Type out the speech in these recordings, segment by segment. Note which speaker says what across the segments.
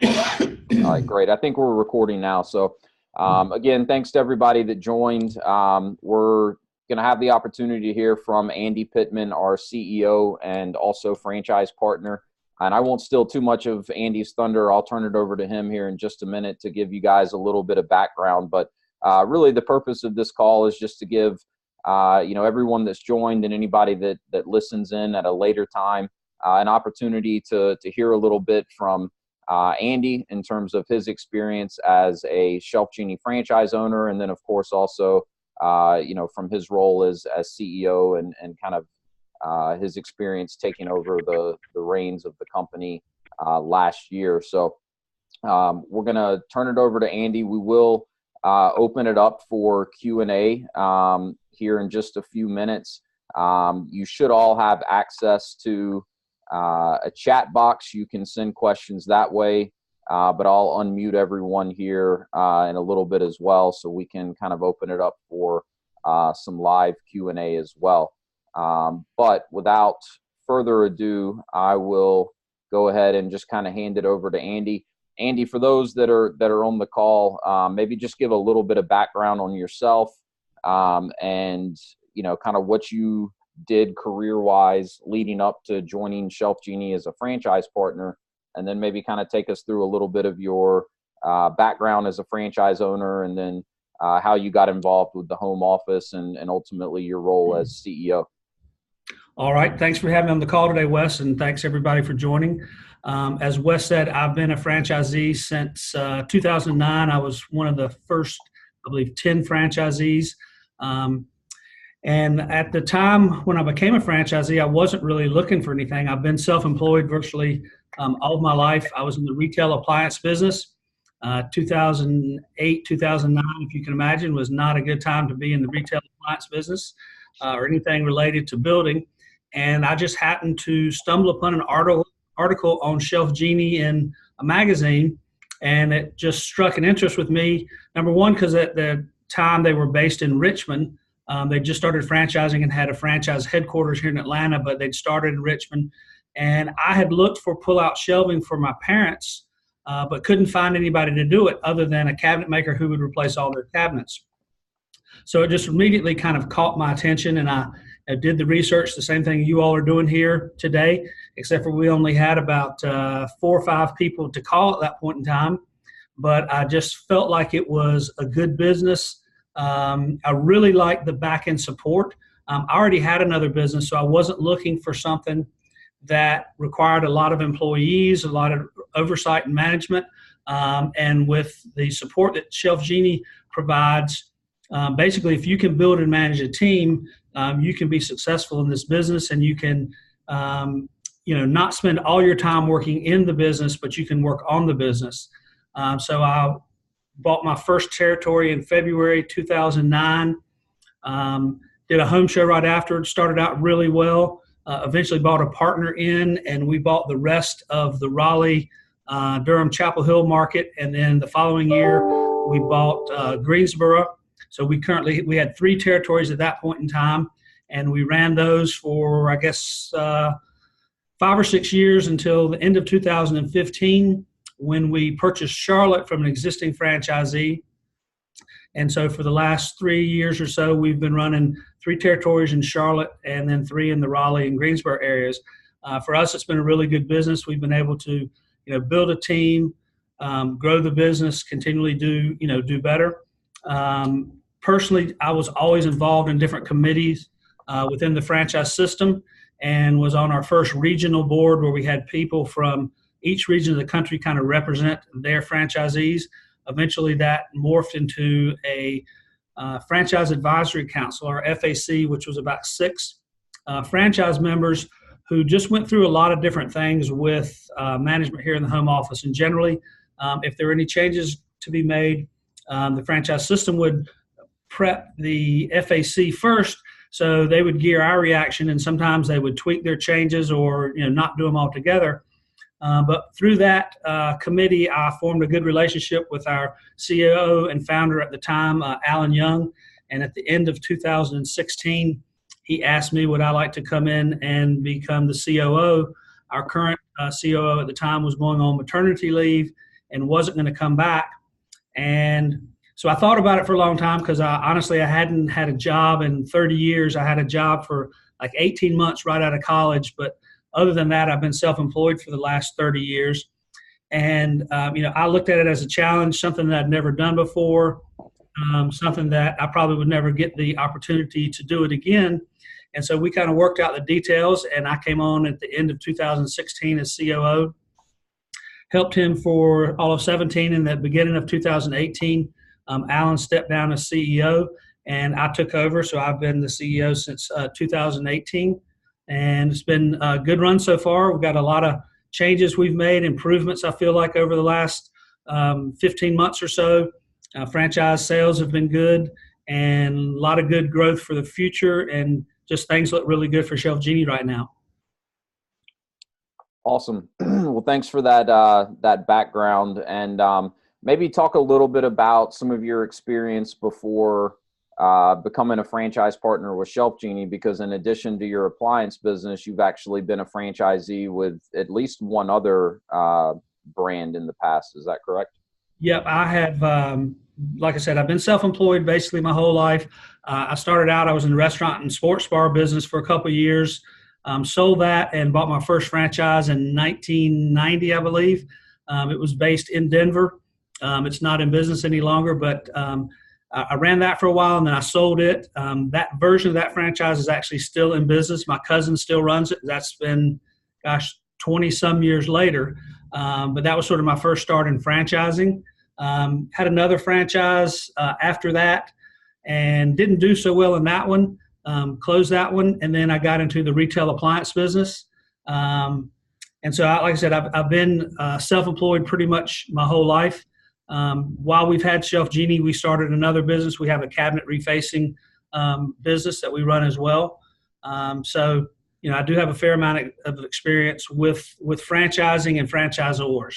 Speaker 1: All right, great. I think we're recording now. So again, thanks to everybody that joined. We're going to have the opportunity to hear from Andy Pittman, our CEO and also franchise partner. And I won't steal too much of Andy's thunder. I'll turn it over to him here in just a minute to give you guys a little bit of background. But really the purpose of this call is just to give everyone that's joined and anybody that listens in at a later time an opportunity to hear a little bit from Andy in terms of his experience as a ShelfGenie franchise owner, and then of course also from his role as CEO and kind of his experience taking over the reins of the company last year. So we're going to turn it over to Andy. We will open it up for Q&A here in just a few minutes. You should all have access to a chat box. You can send questions that way, but I'll unmute everyone here in a little bit as well, so we can kind of open it up for some live Q&A as well. But without further ado, I will go ahead and just kind of hand it over to Andy. Andy, for those that are on the call, maybe just give a little bit of background on yourself and kind of what you did career-wise leading up to joining ShelfGenie as a franchise partner, and then maybe kind of take us through a little bit of your background as a franchise owner, and then how you got involved with the home office and ultimately your role as CEO.
Speaker 2: All right. Thanks for having me on the call today, Wes, and thanks everybody for joining. As Wes said, I've been a franchisee since 2009. I was one of the first, I believe, 10 franchisees. And at the time when I became a franchisee, I wasn't really looking for anything. I've been self-employed virtually all of my life. I was in the retail appliance business. 2008, 2009, if you can imagine, was not a good time to be in the retail appliance business or anything related to building. And I just happened to stumble upon an article on ShelfGenie in a magazine, and it just struck an interest with me. Number one, because at the time they were based in Richmond. They just started franchising and had a franchise headquarters here in Atlanta, but they'd started in Richmond. And I had looked for pull-out shelving for my parents, but couldn't find anybody to do it other than a cabinet maker who would replace all their cabinets. So it just immediately kind of caught my attention, and I did the research, the same thing you all are doing here today, except for we only had about 4 or 5 people to call at that point in time. But I just felt like it was a good business. I really liked the back-end support. I already had another business, so I wasn't looking for something that required a lot of employees, a lot of oversight and management. And with the support that ShelfGenie provides, basically, if you can build and manage a team, you can be successful in this business, and you can, not spend all your time working in the business, but you can work on the business. So I bought my first territory in February 2009. Did a home show right after. It started out really well. Eventually bought a partner in, and we bought the rest of the Raleigh, Durham, Chapel Hill market. And then the following year, we bought Greensboro. So we had 3 territories at that point in time, and we ran those for, I guess, 5 or 6 years until the end of 2015. When we purchased Charlotte from an existing franchisee. And so for the last 3 years or so, we've been running 3 territories in Charlotte and then 3 in the Raleigh and Greensboro areas. For us, it's been a really good business. We've been able to, build a team, grow the business, continually do better. Personally, I was always involved in different committees within the franchise system, and was on our first regional board where we had people from each region of the country kind of represent their franchisees. Eventually that morphed into a franchise advisory council, or FAC, which was about 6 franchise members who just went through a lot of different things with management here in the home office. And generally, if there were any changes to be made, the franchise system would prep the FAC first, so they would gear our reaction, and sometimes they would tweak their changes or not do them all together. But through that committee, I formed a good relationship with our CEO and founder at the time, Alan Young. And at the end of 2016, he asked me would I like to come in and become the COO. Our current COO at the time was going on maternity leave, and wasn't going to come back. And so I thought about it for a long time because honestly, I hadn't had a job in 30 years. I had a job for like 18 months right out of college. But other than that, I've been self-employed for the last 30 years. And, I looked at it as a challenge, something that I'd never done before, something that I probably would never get the opportunity to do it again. And so we kind of worked out the details, and I came on at the end of 2016 as COO, helped him for all of 17. In the beginning of 2018, Alan stepped down as CEO, and I took over. So I've been the CEO since 2018, and it's been a good run so far. We've got a lot of changes we've made, improvements, I feel like, over the last 15 months or so. Franchise sales have been good, and a lot of good growth for the future, and just things look really good for ShelfGenie right now.
Speaker 1: Awesome. Well, thanks for that background, and maybe talk a little bit about some of your experience before becoming a franchise partner with ShelfGenie, because in addition to your appliance business, you've actually been a franchisee with at least one other brand in the past. Is that correct?
Speaker 2: Yep, I have, like I said, I've been self-employed basically my whole life. I started out, I was in the restaurant and sports bar business for a couple of years, sold that and bought my first franchise in 1990, I believe. It was based in Denver. It's not in business any longer, but I ran that for a while, and then I sold it. That version of that franchise is actually still in business. My cousin still runs it. That's been, 20-some years later. But that was sort of my first start in franchising. Had another franchise after that and didn't do so well in that one. Closed that one, and then I got into the retail appliance business. And so, like I said, I've been self-employed pretty much my whole life. While we've had ShelfGenie, we started another business. We have a cabinet refacing business that we run as well. So, I do have a fair amount of experience with franchising and franchisors.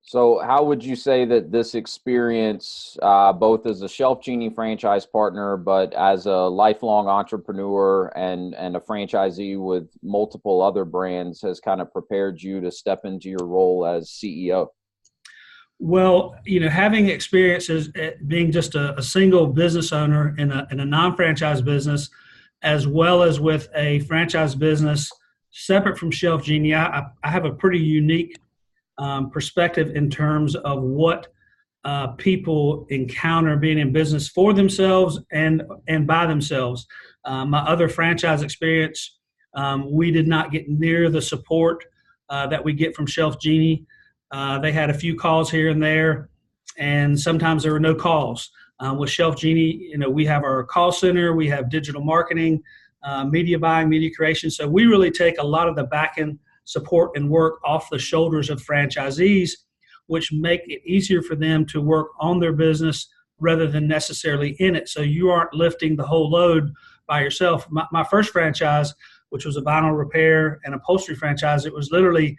Speaker 1: So how would you say that this experience, both as a ShelfGenie franchise partner, but as a lifelong entrepreneur and a franchisee with multiple other brands, has kind of prepared you to step into your role as CEO?
Speaker 2: Well, having experience as being just a single business owner in a non-franchise business, as well as with a franchise business separate from ShelfGenie, I have a pretty unique perspective in terms of what people encounter being in business for themselves and by themselves. My other franchise experience, we did not get near the support that we get from ShelfGenie. They had a few calls here and there, and sometimes there were no calls. With ShelfGenie, we have our call center, we have digital marketing, media buying, media creation. So we really take a lot of the back end support and work off the shoulders of franchisees, which make it easier for them to work on their business rather than necessarily in it. So you aren't lifting the whole load by yourself. My first franchise, which was a vinyl repair and upholstery franchise, it was literally,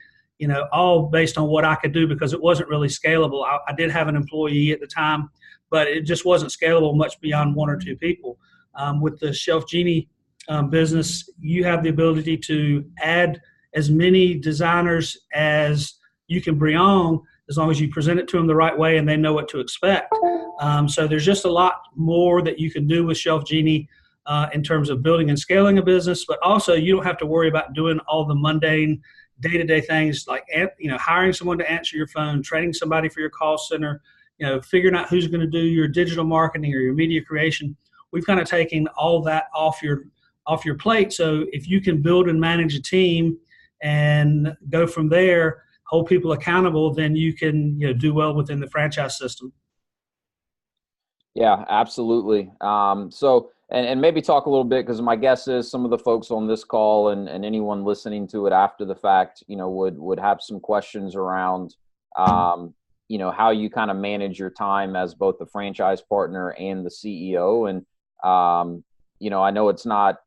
Speaker 2: all based on what I could do because it wasn't really scalable. I did have an employee at the time, but it just wasn't scalable much beyond one or two people. With the ShelfGenie business, you have the ability to add as many designers as you can bring on, as long as you present it to them the right way and they know what to expect. So there's just a lot more that you can do with ShelfGenie in terms of building and scaling a business, but also you don't have to worry about doing all the mundane day-to-day things like hiring someone to answer your phone, training somebody for your call center, figuring out who's going to do your digital marketing or your media creation. We've kind of taken all that off your plate. So if you can build and manage a team and go from there, hold people accountable, then you can do well within the franchise system.
Speaker 1: Yeah, absolutely. So and maybe talk a little bit, because my guess is some of the folks on this call and anyone listening to it after the fact, would have some questions around, how you kind of manage your time as both the franchise partner and the CEO. And, I know it's not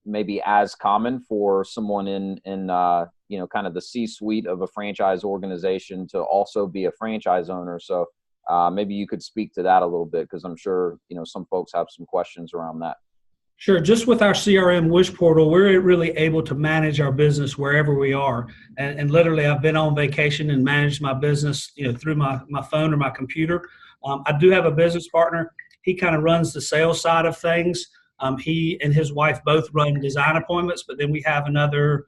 Speaker 1: maybe as common for someone in kind of the C-suite of a franchise organization to also be a franchise owner. So maybe you could speak to that a little bit, because I'm sure, some folks have some questions around that.
Speaker 2: Sure. Just with our CRM Wish portal, we're really able to manage our business wherever we are. And literally, I've been on vacation and managed my business, through my phone or my computer. I do have a business partner. He kind of runs the sales side of things. He and his wife both run design appointments, but then we have another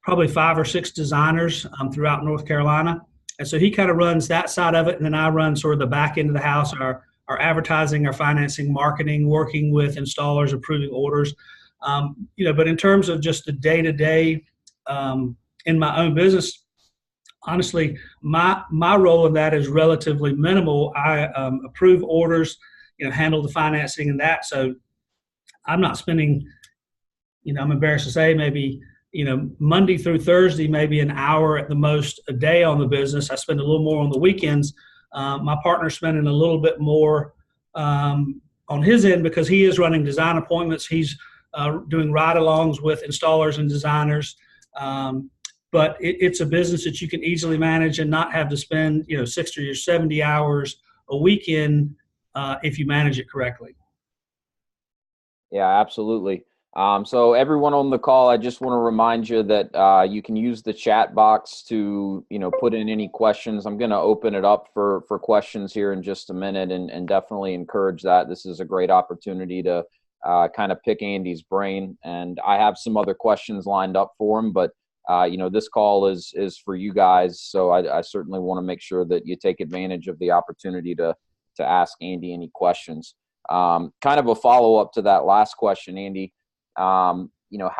Speaker 2: probably 5 or 6 designers throughout North Carolina. And so he kind of runs that side of it. And then I run sort of the back end of the house, our advertising, our financing, marketing, working with installers, approving orders. But in terms of just the day-to-day in my own business, honestly, my role in that is relatively minimal. I approve orders, handle the financing and that. So I'm not spending, I'm embarrassed to say, maybe, Monday through Thursday, maybe an hour at the most a day on the business. I spend a little more on the weekends. My partner's spending a little bit more on his end because he is running design appointments. He's doing ride-alongs with installers and designers. But it's a business that you can easily manage and not have to spend 60 or 70 hours a weekend if you manage it correctly.
Speaker 1: Yeah, absolutely. So everyone on the call, I just want to remind you that you can use the chat box to, put in any questions. I'm going to open it up for questions here in just a minute and definitely encourage that. This is a great opportunity to kind of pick Andy's brain. And I have some other questions lined up for him, but, this call is for you guys. So I certainly want to make sure that you take advantage of the opportunity to ask Andy any questions. Kind of a follow-up to that last question, Andy. How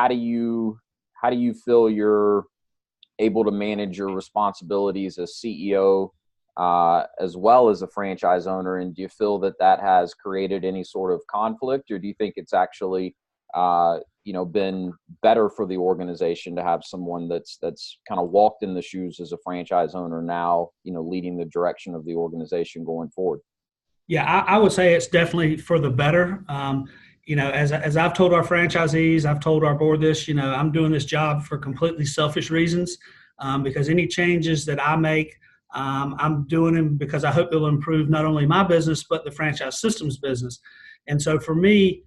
Speaker 1: do you feel you're able to manage your responsibilities as CEO as well as a franchise owner? And do you feel that has created any sort of conflict, or do you think it's actually been better for the organization to have someone that's kind of walked in the shoes as a franchise owner now, leading the direction of the organization going forward?
Speaker 2: Yeah, I would say it's definitely for the better. As I've told our franchisees, I've told our board this, I'm doing this job for completely selfish reasons because any changes that I make, I'm doing them because I hope it'll improve not only my business, but the franchise systems business. And so for me,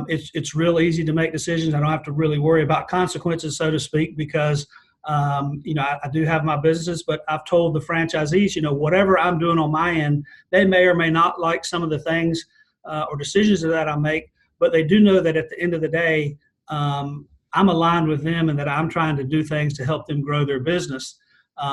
Speaker 2: it's real easy to make decisions. I don't have to really worry about consequences, so to speak, because I do have my business, but I've told the franchisees, whatever I'm doing on my end, they may or may not like some of the things or decisions that I make, but they do know that at the end of the day, I'm aligned with them and that I'm trying to do things to help them grow their business.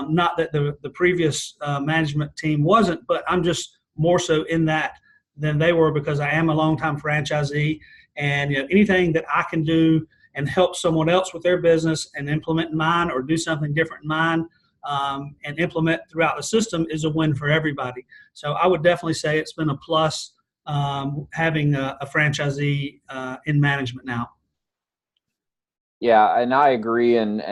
Speaker 2: Not that the previous management team wasn't, but I'm just more so in that than they were because I am a longtime franchisee, and anything that I can do and help someone else with their business and implement mine or do something different in mine and implement throughout the system is a win for everybody. So I would definitely say it's been a plus having a franchisee in management now.
Speaker 1: Yeah, and I agree. And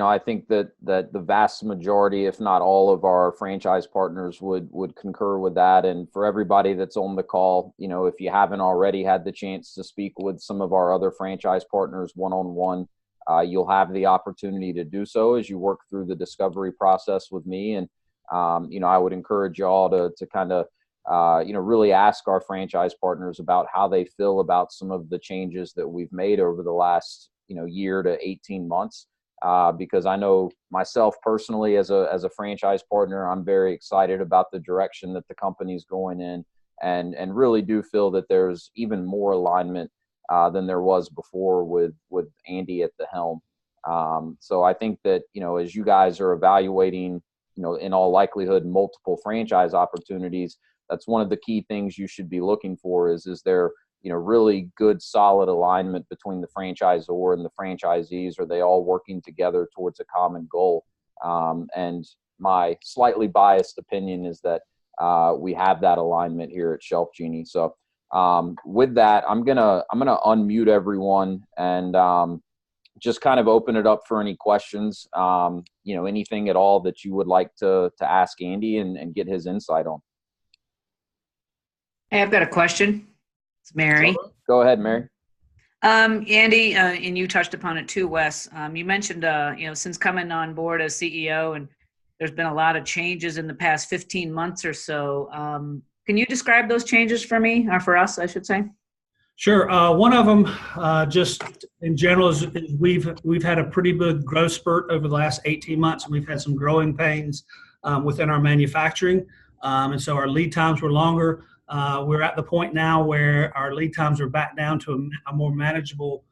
Speaker 1: I think that the vast majority, if not all of our franchise partners would concur with that. And for everybody that's on the call, if you haven't already had the chance to speak with some of our other franchise partners one-on-one, you'll have the opportunity to do so as you work through the discovery process with me. And, I would encourage y'all to kind of, really ask our franchise partners about how they feel about some of the changes that we've made over the last year to 18 months, because I know myself personally as a franchise partner, I'm very excited about the direction that the company's going in, and really do feel that there's even more alignment than there was before with Andy at the helm. So I think that, as you guys are evaluating, in all likelihood, multiple franchise opportunities, that's one of the key things you should be looking for is there really good, solid alignment between the franchisor and the franchisees? Are they all working together towards a common goal? And my slightly biased opinion is that we have that alignment here at ShelfGenie. So with that, I'm gonna unmute everyone and just kind of open it up for any questions. Anything at all that you would like to ask Andy and get his insight on.
Speaker 3: Hey, I've got a question. It's Mary.
Speaker 1: Go ahead, Mary.
Speaker 3: Andy, and you touched upon it too, Wes. You mentioned, since coming on board as CEO, and there's been a lot of changes in the past 15 months or so. Can you describe those changes for me, or for us, I should say?
Speaker 2: Sure. One of them, just in general, is we've had a pretty big growth spurt over the last 18 months, and we've had some growing pains within our manufacturing, and so our lead times were longer. We're at the point now where our lead times are back down to a more manageable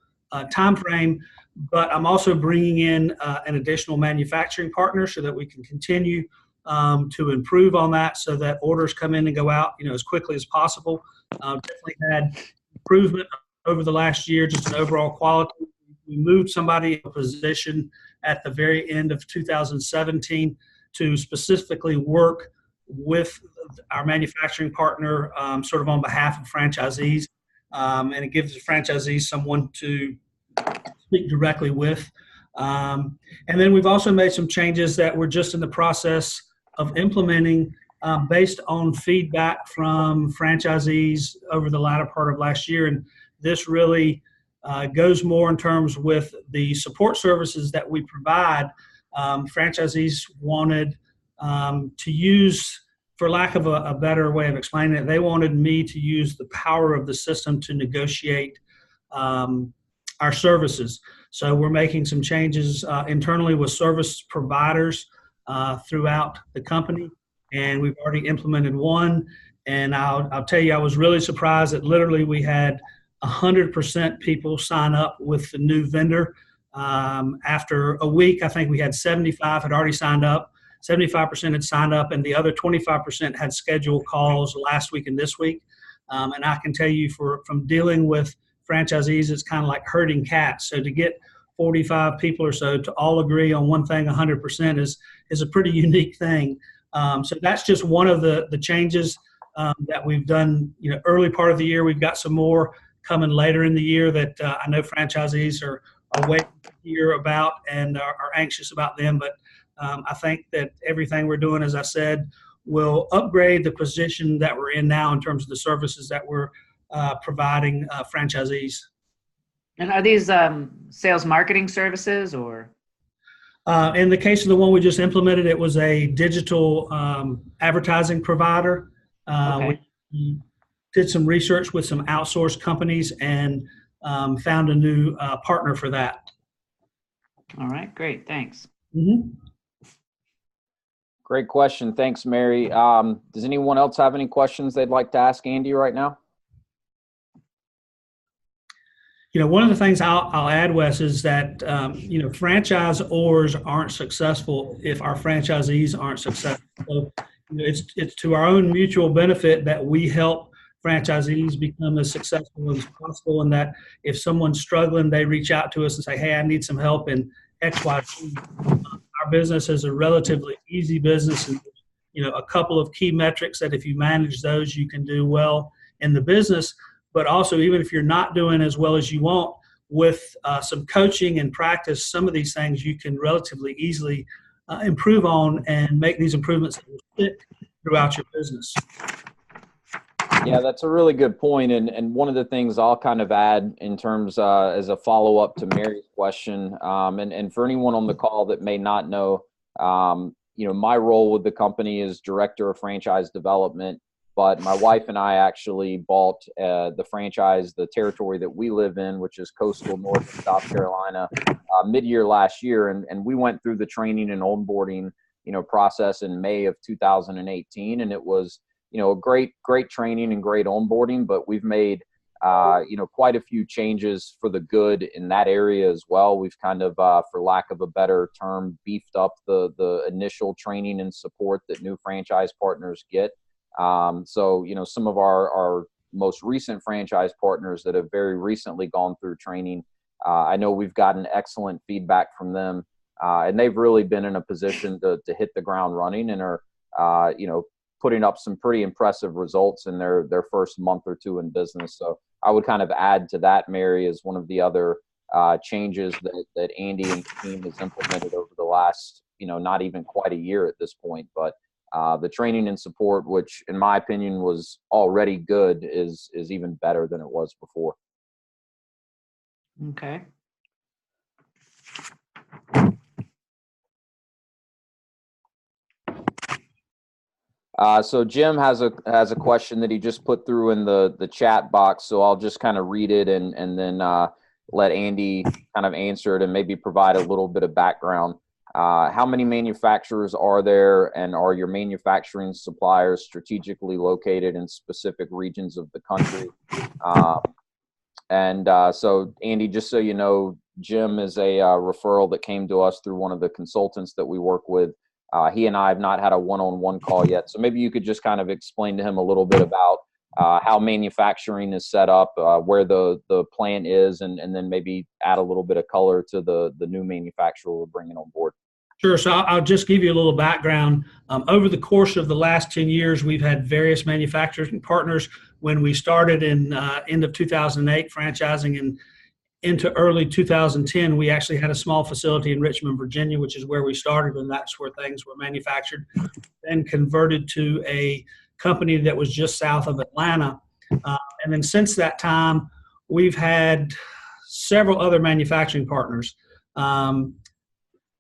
Speaker 2: time frame. But I'm also bringing in an additional manufacturing partner so that we can continue to improve on that, so that orders come in and go out, as quickly as possible. Definitely had improvement over the last year, just an overall quality. We moved somebody in a position at the very end of 2017 to specifically work with our manufacturing partner, sort of on behalf of franchisees, and it gives the franchisees someone to speak directly with. And then we've also made some changes that we're just in the process of implementing, based on feedback from franchisees over the latter part of last year. And this really goes more in terms with the support services that we provide. Franchisees wanted to use, for lack of a better way of explaining it, they wanted me to use the power of the system to negotiate our services. So we're making some changes internally with service providers throughout the company, and we've already implemented one. And I'll tell you, I was really surprised that literally we had 100% people sign up with the new vendor. After a week, I think we had 75 had already signed up, 75% had signed up, and the other 25% had scheduled calls last week and this week. And I can tell you, from dealing with franchisees, it's kind of like herding cats. So to get 45 people or so to all agree on one thing 100% is a pretty unique thing. So that's just one of the changes that we've done, early part of the year. We've got some more coming later in the year that I know franchisees are waiting to hear about and are anxious about them. But I think that everything we're doing, as I said, will upgrade the position that we're in now in terms of the services that we're providing franchisees.
Speaker 3: And are these sales marketing services, or?
Speaker 2: In the case of the one we just implemented, it was a digital advertising provider.
Speaker 3: Okay.
Speaker 2: We did some research with some outsourced companies and found a new partner for that.
Speaker 3: All right, great, thanks.
Speaker 2: Mm-hmm.
Speaker 1: Great question. Thanks, Mary. Does anyone else have any questions they'd like to ask Andy right now?
Speaker 2: One of the things I'll add, Wes, is that franchisors aren't successful if our franchisees aren't successful. So it's to our own mutual benefit that we help franchisees become as successful as possible, and that if someone's struggling, they reach out to us and say, "Hey, I need some help in X, Y, Z." Our business is a relatively easy business, and a couple of key metrics that if you manage those, you can do well in the business. But also, even if you're not doing as well as you want, with some coaching and practice, some of these things you can relatively easily improve on and make these improvements that will stick throughout your business.
Speaker 1: Yeah, that's a really good point. And one of the things I'll kind of add in terms as a follow-up to Mary's question, and for anyone on the call that may not know, my role with the company is Director of Franchise Development. But my wife and I actually bought the territory that we live in, which is coastal North and South Carolina, mid-year last year. And we went through the training and onboarding, process in May of 2018. And it was, a great training and great onboarding, but we've made, quite a few changes for the good in that area as well. We've kind of, for lack of a better term, beefed up the initial training and support that new franchise partners get. So, some of our most recent franchise partners that have very recently gone through training, I know we've gotten excellent feedback from them, and they've really been in a position to hit the ground running and are, putting up some pretty impressive results in their first month or two in business. So I would kind of add to that, Mary, as one of the other changes that Andy and the team has implemented over the last, not even quite a year at this point, but the training and support, which in my opinion was already good, is even better than it was before.
Speaker 3: Okay.
Speaker 1: So Jim has a question that he just put through in the chat box. So I'll just kind of read it and then let Andy kind of answer it and maybe provide a little bit of background. How many manufacturers are there, and are your manufacturing suppliers strategically located in specific regions of the country? So Andy, just so you know, Jim is a referral that came to us through one of the consultants that we work with. He and I have not had a one-on-one call yet. So maybe you could just kind of explain to him a little bit about how manufacturing is set up, where the plant is, and then maybe add a little bit of color to the new manufacturer we're bringing on board.
Speaker 2: Sure. So I'll just give you a little background. Over the course of the last 10 years, we've had various manufacturing partners. When we started in end of 2008, franchising, and into early 2010, we actually had a small facility in Richmond, Virginia, which is where we started, and that's where things were manufactured. Then converted to a company that was just south of Atlanta. And then since that time, we've had several other manufacturing partners.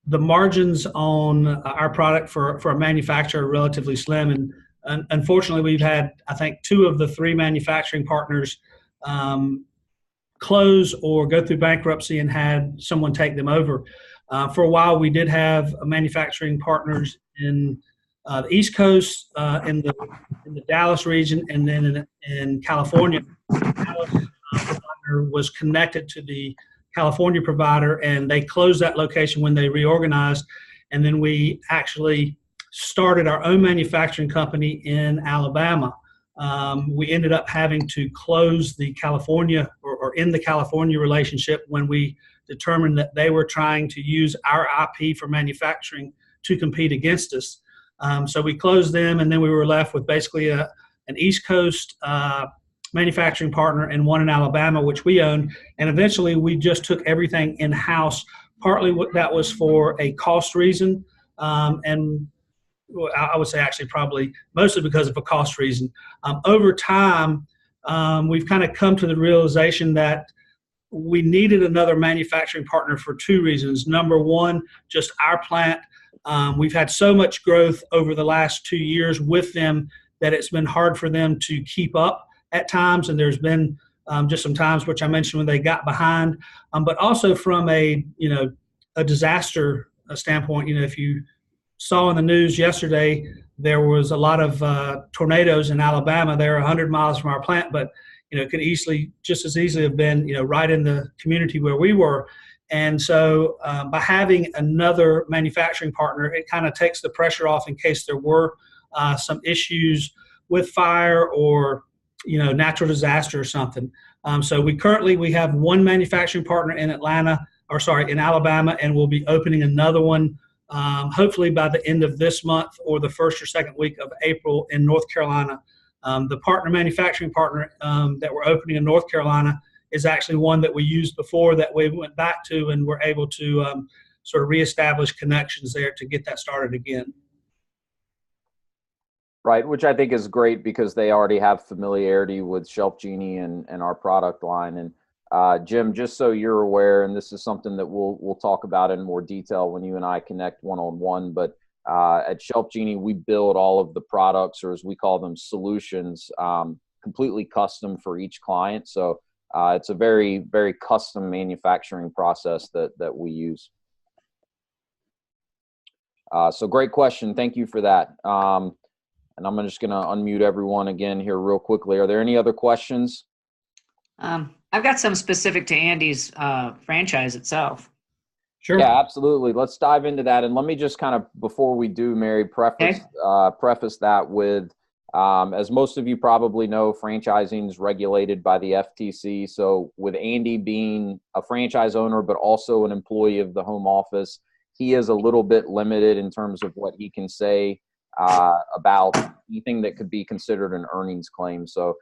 Speaker 2: The margins on our product for a manufacturer are relatively slim, and unfortunately, we've had, I think, 2 of the 3 manufacturing partners close or go through bankruptcy and had someone take them over. For a while, we did have manufacturing partners in the East Coast, in the Dallas region, and then in California. The Dallas provider was connected to the California provider, and they closed that location when they reorganized. And then we actually started our own manufacturing company in Alabama. We ended up having to close the California or end the California relationship when we determined that they were trying to use our IP for manufacturing to compete against us. So we closed them, and then we were left with basically an East Coast manufacturing partner and one in Alabama, which we owned. And eventually we just took everything in-house. Partly that was for a cost reason, and I would say actually probably mostly because of a cost reason. Over time, we've kind of come to the realization that we needed another manufacturing partner for 2 reasons. Number one, just our plant. We've had so much growth over the last 2 years with them that it's been hard for them to keep up at times, and there's been just some times, which I mentioned, when they got behind. But also from a disaster standpoint, if you saw in the news yesterday, there was a lot of tornadoes in Alabama. They're 100 miles from our plant, but it could just as easily have been right in the community where we were. And so by having another manufacturing partner, it kind of takes the pressure off in case there were some issues with fire or natural disaster or something. So we have one manufacturing partner in in Alabama, and we'll be opening another one hopefully by the end of this month or the first or second week of April in North Carolina. The manufacturing partner that we're opening in North Carolina is actually one that we used before that we went back to, and we're able to sort of reestablish connections there to get that started again.
Speaker 1: Right, which I think is great because they already have familiarity with ShelfGenie and our product line. And Jim, just so you're aware, and this is something that we'll talk about in more detail when you and I connect one-on-one, but at ShelfGenie, we build all of the products, or as we call them, solutions, completely custom for each client. So it's a very, very custom manufacturing process that we use. So great question. Thank you for that. And I'm just going to unmute everyone again here real quickly. Are there any other questions?
Speaker 3: I've got some specific to Andy's franchise itself.
Speaker 2: Sure.
Speaker 1: Yeah, absolutely. Let's dive into that. And let me just kind of, before we do, Mary, preface that with, as most of you probably know, franchising is regulated by the FTC. So with Andy being a franchise owner, but also an employee of the home office, he is a little bit limited in terms of what he can say about anything that could be considered an earnings claim. So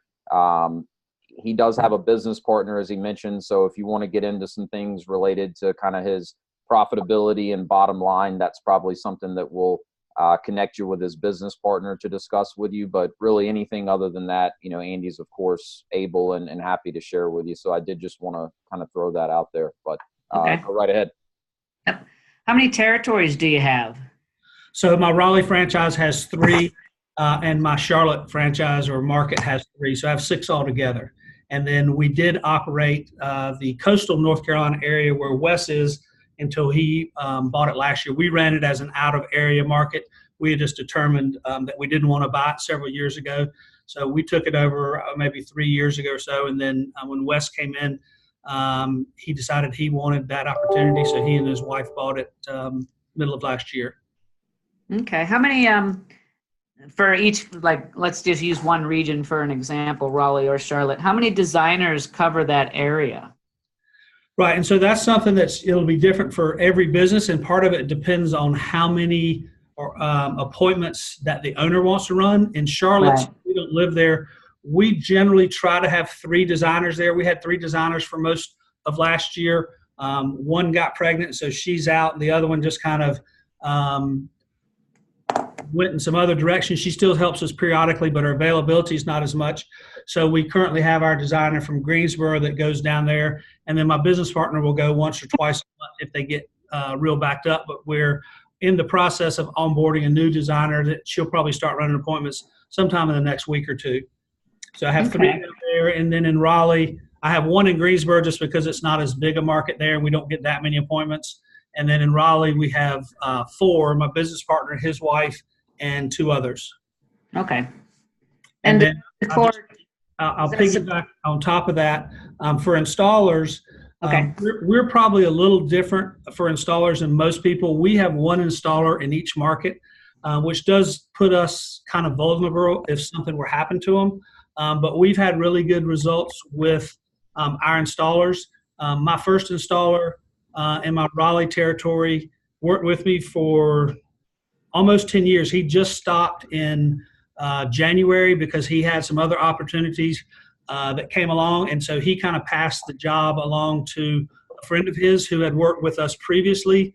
Speaker 1: he does have a business partner, as he mentioned. So if you want to get into some things related to kind of his profitability and bottom line, that's probably something that will connect you with his business partner to discuss with you. But really anything other than that, Andy's of course able and happy to share with you. So I did just want to kind of throw that out there, but
Speaker 3: Okay.
Speaker 1: Go right ahead.
Speaker 3: Yep. How many territories do you have?
Speaker 2: So my Raleigh franchise has 3. and my Charlotte franchise or market has 3. So I have 6 altogether. And then we did operate the coastal North Carolina area where Wes is until he bought it last year. We ran it as an out-of-area market. We had just determined that we didn't want to buy it several years ago. So we took it over maybe 3 years ago or so. And then when Wes came in, he decided he wanted that opportunity. So he and his wife bought it middle of last year.
Speaker 3: Okay. How many, for each, like, let's just use one region for an example, Raleigh or Charlotte, how many designers cover that area?
Speaker 2: Right. And so that's something it'll be different for every business. And part of it depends on how many appointments that the owner wants to run. In Charlotte,
Speaker 3: Right.
Speaker 2: We don't live there. We generally try to have 3 designers there. We had 3 designers for most of last year. One got pregnant, so she's out. The other one just kind of went in some other direction. She still helps us periodically, but her availability is not as much. So we currently have our designer from Greensboro that goes down there, and then my business partner will go once or twice a month if they get real backed up. But we're in the process of onboarding a new designer that she'll probably start running appointments sometime in the next week or 2. So I have 3 down there, and then in Raleigh, I have 1 in Greensboro just because it's not as big a market there, and we don't get that many appointments. And then in Raleigh, we have 4, my business partner, his wife, and 2 others.
Speaker 3: Okay.
Speaker 2: And then I'll piggyback on top of that. For installers,
Speaker 3: okay.
Speaker 2: We're probably a little different for installers than most people. We have 1 installer in each market, which does put us kind of vulnerable if something were to happen to them. But we've had really good results with our installers. My first installer in my Raleigh territory worked with me for almost 10 years. He just stopped in January because he had some other opportunities that came along. And so he kind of passed the job along to a friend of his who had worked with us previously.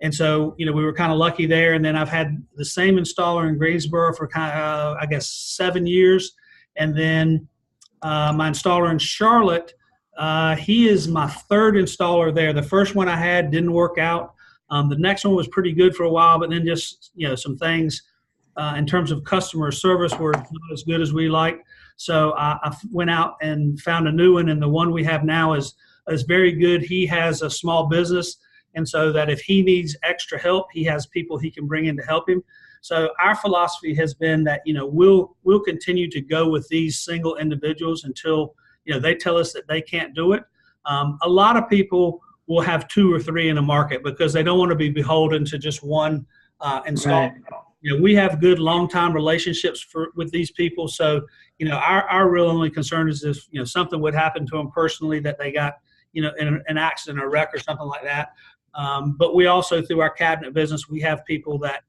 Speaker 2: And so, we were kind of lucky there. And then I've had the same installer in Greensboro for kind of, I guess, 7 years. And then my installer in Charlotte, he is my 3rd installer there. The first one I had didn't work out. The next one was pretty good for a while, but then just, some things in terms of customer service were not as good as we liked. So I went out and found a new one, and the one we have now is very good. He has a small business, and so that if he needs extra help, he has people he can bring in to help him. So our philosophy has been that, we'll continue to go with these single individuals until, they tell us that they can't do it. A lot of people will have 2 or 3 in a market because they don't want to be beholden to just one installer. Right. We have good long-time relationships with these people. So, our real only concern is if, something would happen to them personally, that they got, in an accident or wreck or something like that. But we also, through our cabinet business, we have people that,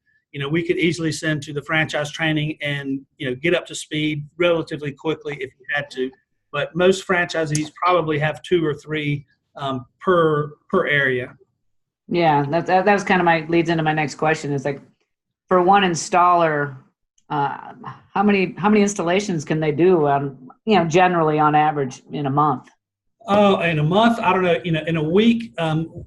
Speaker 2: we could easily send to the franchise training and, get up to speed relatively quickly if we had to. But most franchisees probably have 2 or 3 per area.
Speaker 3: Yeah, that was kind of leads into my next question. Is like, for one installer, how many installations can they do? Generally on average in a month.
Speaker 2: Oh, in a month, I don't know. In a week,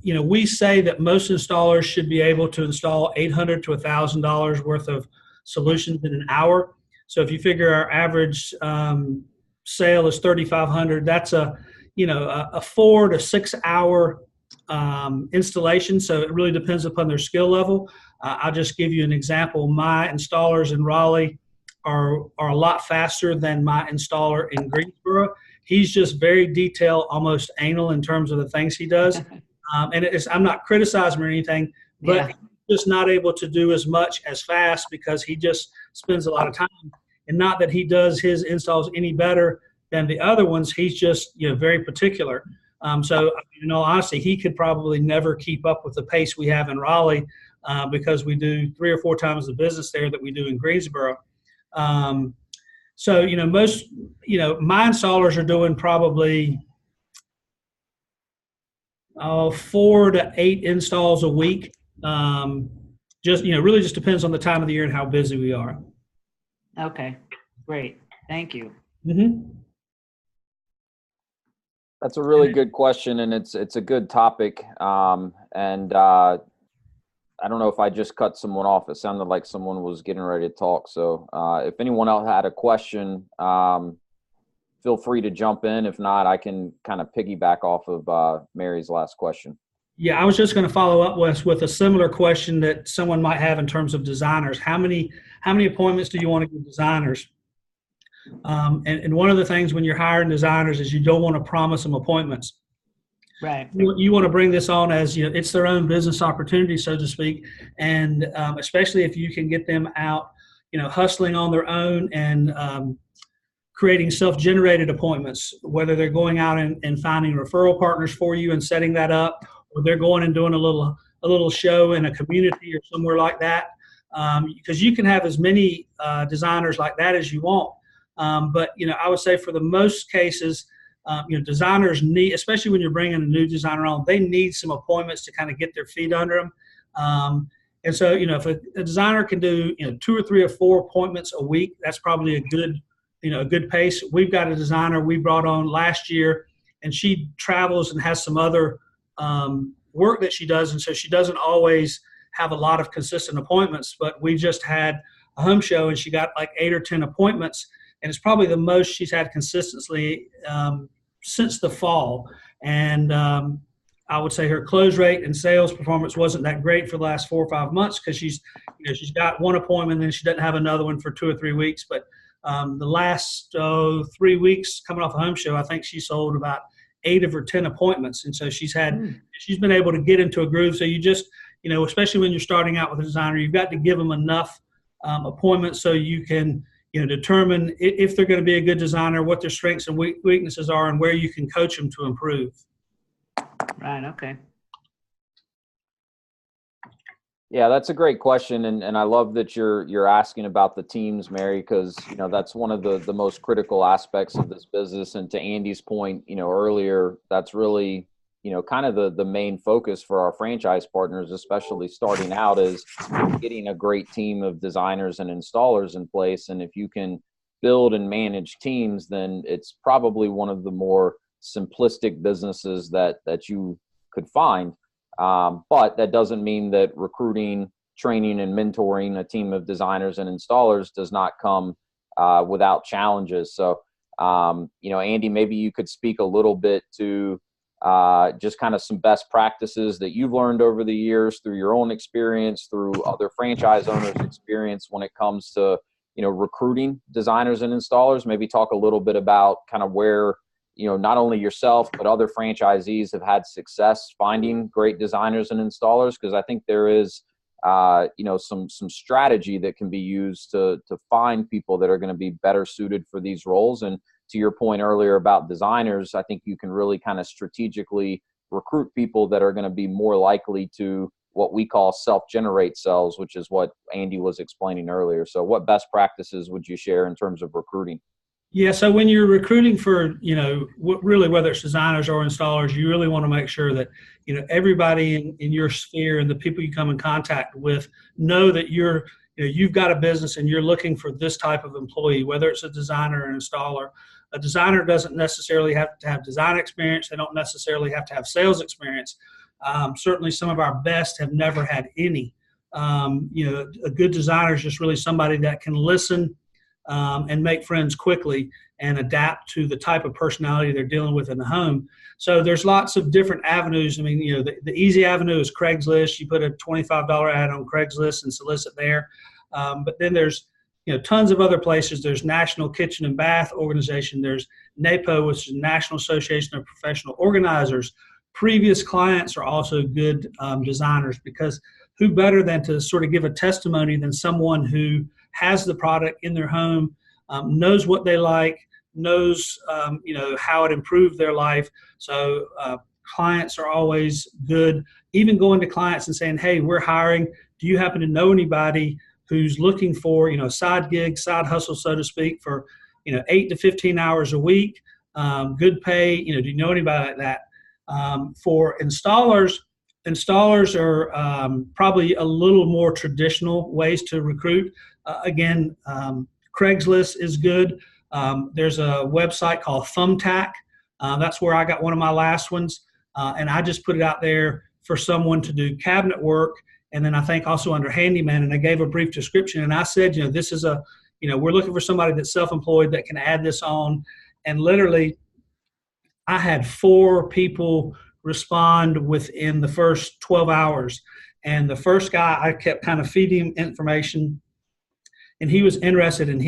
Speaker 2: we say that most installers should be able to install $800 to $1,000 worth of solutions in an hour. So if you figure our average sale is $3,500, that's a 4 to 6 hour installation. So it really depends upon their skill level. I'll just give you an example. My installers in Raleigh are a lot faster than my installer in Greensboro. He's just very detailed, almost anal in terms of the things he does. And I'm not criticizing or anything, but he's just not able to do as much as fast because he just spends a lot of time. And not that he does his installs any better than the other ones. He's just, very particular. So, in all honesty, he could probably never keep up with the pace we have in Raleigh because we do 3 or 4 times the business there that we do in Greensboro. So, most, my installers are doing probably 4 to 8 installs a week. Just, really just depends on the time of the year and how busy we are.
Speaker 3: Okay, great. Thank you.
Speaker 2: Mm-hmm.
Speaker 1: That's a really good question, and it's a good topic. And I don't know if I just cut someone off. It sounded like someone was getting ready to talk. So if anyone else had a question, feel free to jump in. If not, I can kind of piggyback off of Mary's last question.
Speaker 2: Yeah, I was just going to follow up with a similar question that someone might have in terms of designers. How many appointments do you want to give designers? And one of the things when you're hiring designers is you don't want to promise them appointments.
Speaker 3: Right.
Speaker 2: You want to bring this on as, it's their own business opportunity, so to speak. And especially if you can get them out, hustling on their own and creating self-generated appointments, whether they're going out and finding referral partners for you and setting that up, or they're going and doing a little show in a community or somewhere like that. Because you can have as many designers like that as you want. But I would say for the most cases, designers need, especially when you're bringing a new designer on, they need some appointments to kind of get their feet under them. And so, if a designer can do, 2 or 3 or 4 appointments a week, that's probably a good pace. We've got a designer we brought on last year, and she travels and has some other work that she does. And so she doesn't always have a lot of consistent appointments, but we just had a home show and she got like 8 or 10 appointments. And it's probably the most she's had consistently since the fall. And I would say her close rate and sales performance wasn't that great for the last 4 or 5 months because she's got one appointment and then she doesn't have another one for 2 or 3 weeks. But the last 3 weeks coming off a home show, I think she sold about 8 of her 10 appointments. And so she's been able to get into a groove. So you just, especially when you're starting out with a designer, you've got to give them enough appointments so you can, determine if they're going to be a good designer, what their strengths and weaknesses are, and where you can coach them to improve.
Speaker 3: Right. Okay.
Speaker 1: Yeah, that's a great question, and I love that you're asking about the teams, Mary, because that's one of the most critical aspects of this business. And to Andy's point, earlier, that's really kind of the main focus for our franchise partners, especially starting out, is getting a great team of designers and installers in place. And if you can build and manage teams, then it's probably one of the more simplistic businesses that you could find. But that doesn't mean that recruiting, training, and mentoring a team of designers and installers does not come without challenges. So, Andy, maybe you could speak a little bit to just kind of some best practices that you've learned over the years through your own experience, through other franchise owners' experience when it comes to, recruiting designers and installers. Maybe talk a little bit about kind of where not only yourself, but other franchisees have had success finding great designers and installers, because I think there is, some strategy that can be used to find people that are going to be better suited for these roles. And to your point earlier about designers, I think you can really kind of strategically recruit people that are going to be more likely to what we call self-generate sales, which is what Andy was explaining earlier. So what best practices would you share in terms of recruiting?
Speaker 2: Yeah, so when you're recruiting for, really whether it's designers or installers, you really want to make sure that, everybody in your sphere and the people you come in contact with know that you've got a business and you're looking for this type of employee, whether it's a designer or an installer. A designer doesn't necessarily have to have design experience. They don't necessarily have to have sales experience. Certainly some of our best have never had any. A good designer is just really somebody that can listen and make friends quickly and adapt to the type of personality they're dealing with in the home. So there's lots of different avenues. I mean, the easy avenue is Craigslist. You put a $25 ad on Craigslist and solicit there. But then there's, tons of other places. There's National Kitchen and Bath Organization. There's NAPO, which is National Association of Professional Organizers. Previous clients are also good designers, because who better than to sort of give a testimony than someone who has the product in their home, knows what they like, knows, how it improved their life. So clients are always good. Even going to clients and saying, hey, we're hiring. Do you happen to know anybody who's looking for, a side gig, side hustle, so to speak, for, 8 to 15 hours a week, good pay? Do you know anybody like that? For installers are probably a little more traditional ways to recruit. Again, Craigslist is good. There's a website called Thumbtack. That's where I got one of my last ones. And I just put it out there for someone to do cabinet work, and then I think also under handyman, and I gave a brief description, and I said, this is we're looking for somebody that's self-employed that can add this on. And literally, I had 4 people respond within the first 12 hours. And the first guy, I kept kind of feeding him information, and he was interested, and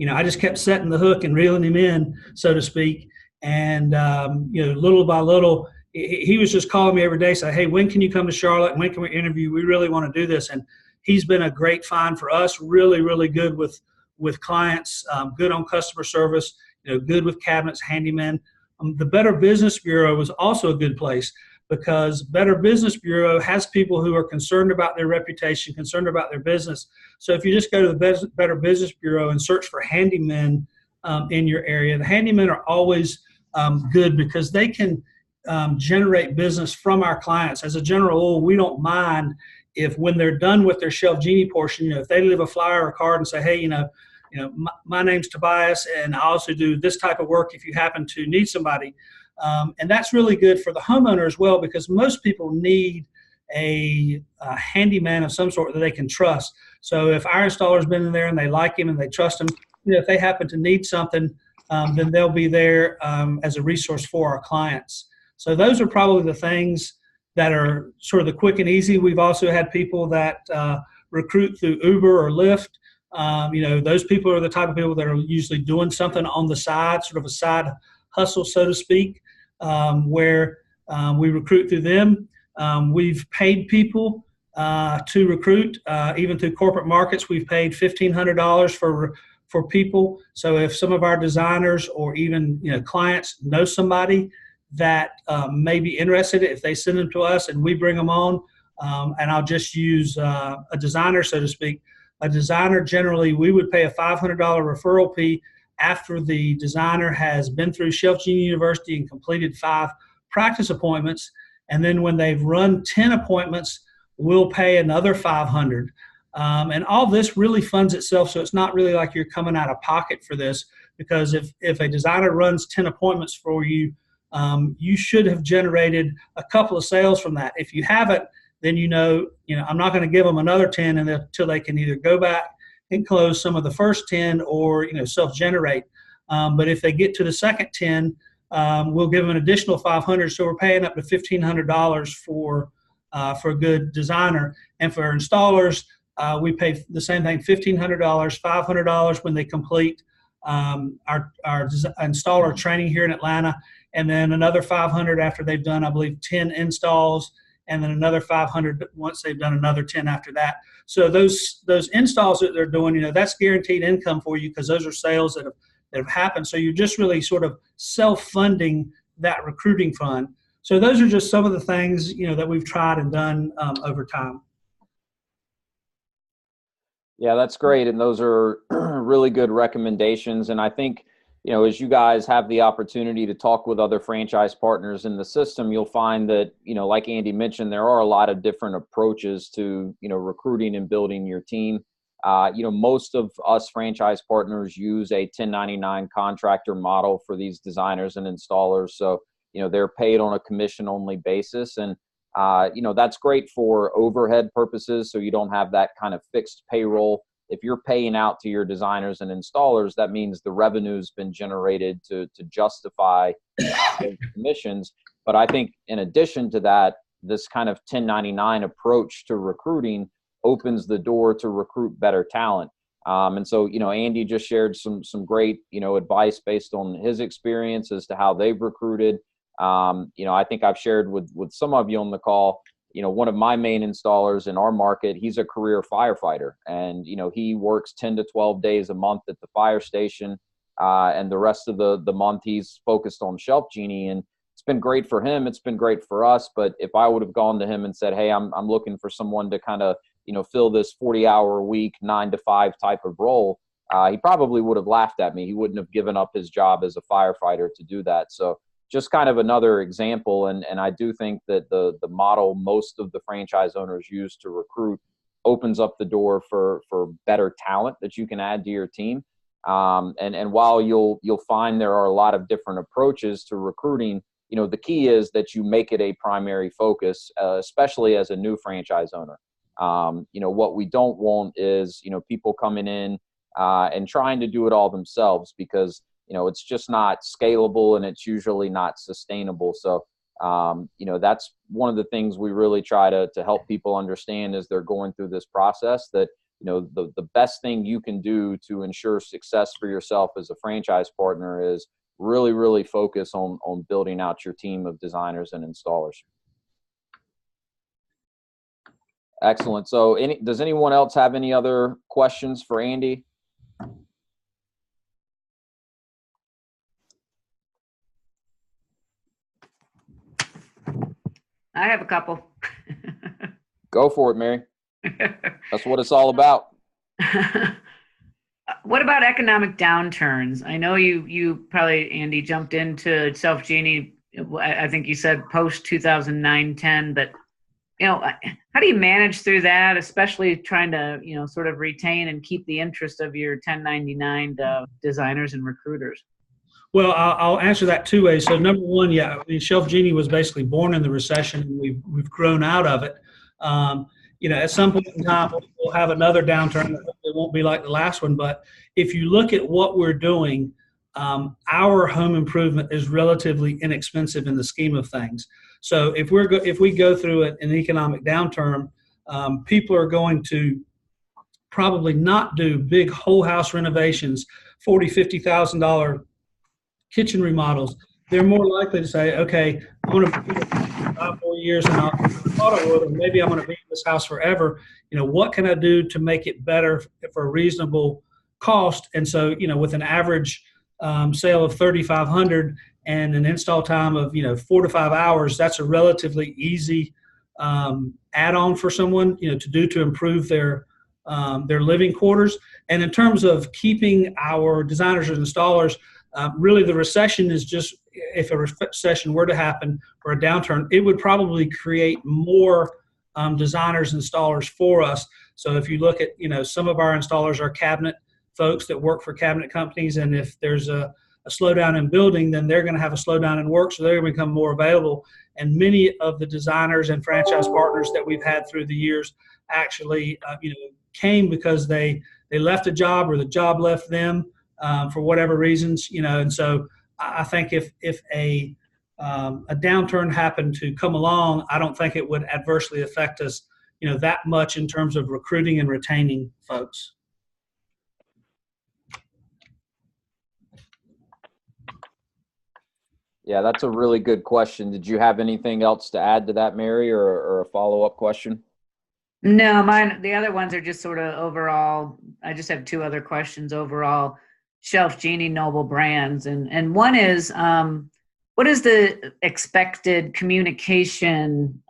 Speaker 2: I just kept setting the hook and reeling him in, so to speak. And, little by little, he was just calling me every day, saying, hey, when can you come to Charlotte? When can we interview? We really want to do this. And he's been a great find for us, really, really good with clients, good on customer service, good with cabinets, handyman. The Better Business Bureau was also a good place, because Better Business Bureau has people who are concerned about their reputation, concerned about their business. So if you just go to the Better Business Bureau and search for handymen in your area, the handymen are always good, because they can generate business from our clients. As a general rule, we don't mind if, when they're done with their ShelfGenie portion, if they leave a flyer or a card and say, hey, my name's Tobias, and I also do this type of work if you happen to need somebody. And that's really good for the homeowner as well, because most people need a handyman of some sort that they can trust. So if our installer's been in there and they like him and they trust him, if they happen to need something, then they'll be there as a resource for our clients. So those are probably the things that are sort of the quick and easy. We've also had people that recruit through Uber or Lyft. Those people are the type of people that are usually doing something on the side, sort of a side hustle, so to speak, where we recruit through them. We've paid people to recruit, even through corporate markets. We've paid $1,500 for people. So if some of our designers or even clients know somebody that may be interested, if they send them to us and we bring them on, and I'll just use a designer, so to speak. A designer, generally, we would pay a $500 referral fee after the designer has been through ShelfGenie University and completed 5 practice appointments. And then when they've run 10 appointments, we'll pay another $500. And all this really funds itself, so it's not really like you're coming out of pocket for this, because if a designer runs 10 appointments for you, you should have generated a couple of sales from that. If you haven't, then I'm not going to give them another 10 until they can either go back and close some of the first 10 or self-generate. But if they get to the second 10, we'll give them an additional $500. So we're paying up to $1,500 for a good designer. And for installers, we pay the same thing: $1,500, $500 when they complete our installer training here in Atlanta, and then another $500 after they've done, I believe, 10 installs, and then another $500 once they've done another 10 after that. So those installs that they're doing, that's guaranteed income for you, because those are sales that have happened. So you're just really sort of self-funding that recruiting fund. So those are just some of the things, that we've tried and done over time.
Speaker 1: Yeah, that's great. And those are really good recommendations. And I think, as you guys have the opportunity to talk with other franchise partners in the system, you'll find that, like Andy mentioned, there are a lot of different approaches to, recruiting and building your team. Most of us franchise partners use a 1099 contractor model for these designers and installers. So, they're paid on a commission-only basis. And, that's great for overhead purposes, so you don't have that kind of fixed payroll. If you're paying out to your designers and installers, that means the revenue's been generated to justify those commissions. But I think in addition to that, this kind of 1099 approach to recruiting opens the door to recruit better talent. And so, Andy just shared some great, advice based on his experience as to how they've recruited. I think I've shared with some of you on the call, one of my main installers in our market, he's a career firefighter, and, he works 10 to 12 days a month at the fire station. And the rest of the month he's focused on ShelfGenie, and it's been great for him. It's been great for us. But if I would have gone to him and said, hey, I'm looking for someone to kind of, fill this 40-hour a week, 9 to 5 type of role, he probably would have laughed at me. He wouldn't have given up his job as a firefighter to do that. So just kind of another example. And I do think that the model most of the franchise owners use to recruit opens up the door for better talent that you can add to your team. And while you'll find there are a lot of different approaches to recruiting, the key is that you make it a primary focus, especially as a new franchise owner. What we don't want is, people coming in and trying to do it all themselves, because, it's just not scalable and it's usually not sustainable. So, that's one of the things we really try to help people understand as they're going through this process, that, the best thing you can do to ensure success for yourself as a franchise partner is really, really focus on building out your team of designers and installers. Excellent. So does anyone else have any other questions for Andy?
Speaker 3: I have a couple.
Speaker 1: Go for it, Mary. That's what it's all about.
Speaker 3: What about economic downturns? I know you probably, Andy, jumped into ShelfGenie, I think you said post 2009-10, but how do you manage through that, especially trying to, sort of retain and keep the interest of your 1099 designers and recruiters?
Speaker 2: Well, I'll answer that two ways. So number one, ShelfGenie was basically born in the recession, and we've grown out of it. At some point in time, we'll have another downturn. It won't be like the last one. But if you look at what we're doing, our home improvement is relatively inexpensive in the scheme of things. So if we go through an economic downturn, people are going to probably not do big whole house renovations, $40,000, $50,000 kitchen remodels. They're more likely to say, okay, I'm going to be 5 more years and I'll or maybe I'm going to be in this house forever. What can I do to make it better for a reasonable cost? And so, with an average sale of $3,500 and an install time of 4 to 5 hours, that's a relatively easy add-on for someone to do to improve their living quarters. And in terms of keeping our designers and installers, really the recession is just, if a recession were to happen or a downturn, it would probably create more designers and installers for us. So if you look at, some of our installers are cabinet folks that work for cabinet companies, and if there's a slowdown in building, then they're going to have a slowdown in work, so they're going to become more available. And many of the designers and franchise partners that we've had through the years actually, came because they left a job or the job left them for whatever reasons, and so I think if a downturn happened to come along, I don't think it would adversely affect us, that much in terms of recruiting and retaining folks.
Speaker 1: Yeah, that's a really good question. Did you have anything else to add to that, Mary, or a follow-up question?
Speaker 3: No, the other ones are just sort of overall. I just have two other questions overall. ShelfGenie Noble Brands, and one is, what is the expected communication,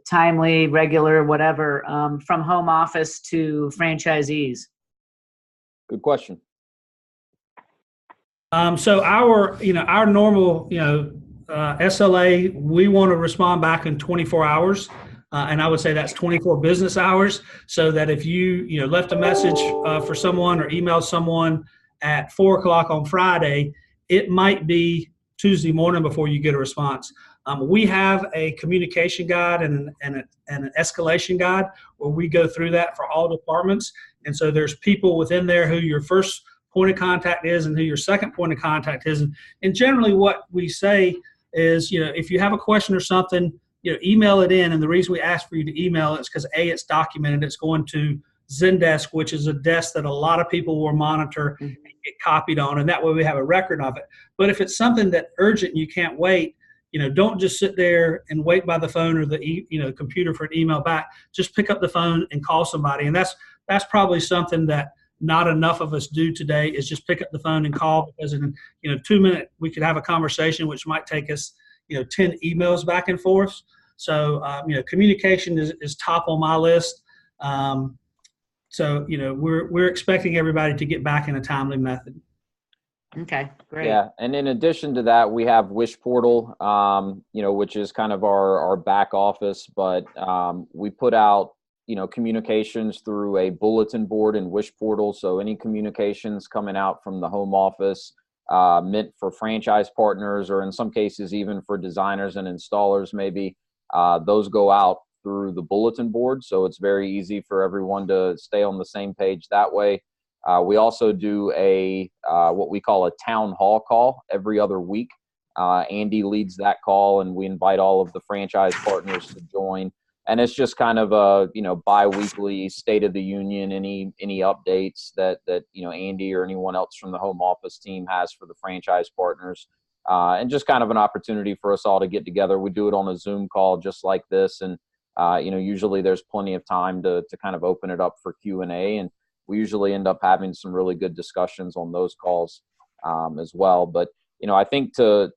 Speaker 3: timely, regular, whatever, from home office to franchisees?
Speaker 1: Good question.
Speaker 2: So our normal, SLA, we want to respond back in 24 hours. And I would say that's 24 business hours, so that if you left a message for someone or emailed someone at 4 o'clock on Friday, it might be Tuesday morning before you get a response. We have a communication guide and an escalation guide where we go through that for all departments. And so there's people within there who your first point of contact is and who your second point of contact is. And generally what we say is, if you have a question or something, email it in. And the reason we ask for you to email it is because A, it's documented. It's going to Zendesk, which is a desk that a lot of people will monitor and get copied on. And that way we have a record of it. But if it's something that's urgent and you can't wait, don't just sit there and wait by the phone or the computer for an email back. Just pick up the phone and call somebody. And that's probably something that not enough of us do today, is just pick up the phone and call, because in 2 minutes we could have a conversation, which might take us 10 emails back and forth. So, communication is top on my list. So, we're expecting everybody to get back in a timely method.
Speaker 3: Okay, great.
Speaker 1: Yeah, and in addition to that, we have Wish Portal, which is kind of our back office, but we put out, communications through a bulletin board in Wish Portal. So any communications coming out from the home office, meant for franchise partners, or in some cases even for designers and installers maybe. Those go out through the bulletin board, so it's very easy for everyone to stay on the same page that way. We also do a what we call a town hall call every other week. Andy leads that call, and we invite all of the franchise partners to join. And it's just kind of a, bi-weekly State of the Union, any updates that Andy or anyone else from the home office team has for the franchise partners, and just kind of an opportunity for us all to get together. We do it on a Zoom call just like this, and usually there's plenty of time to kind of open it up for Q&A, and we usually end up having some really good discussions on those calls as well. But I think to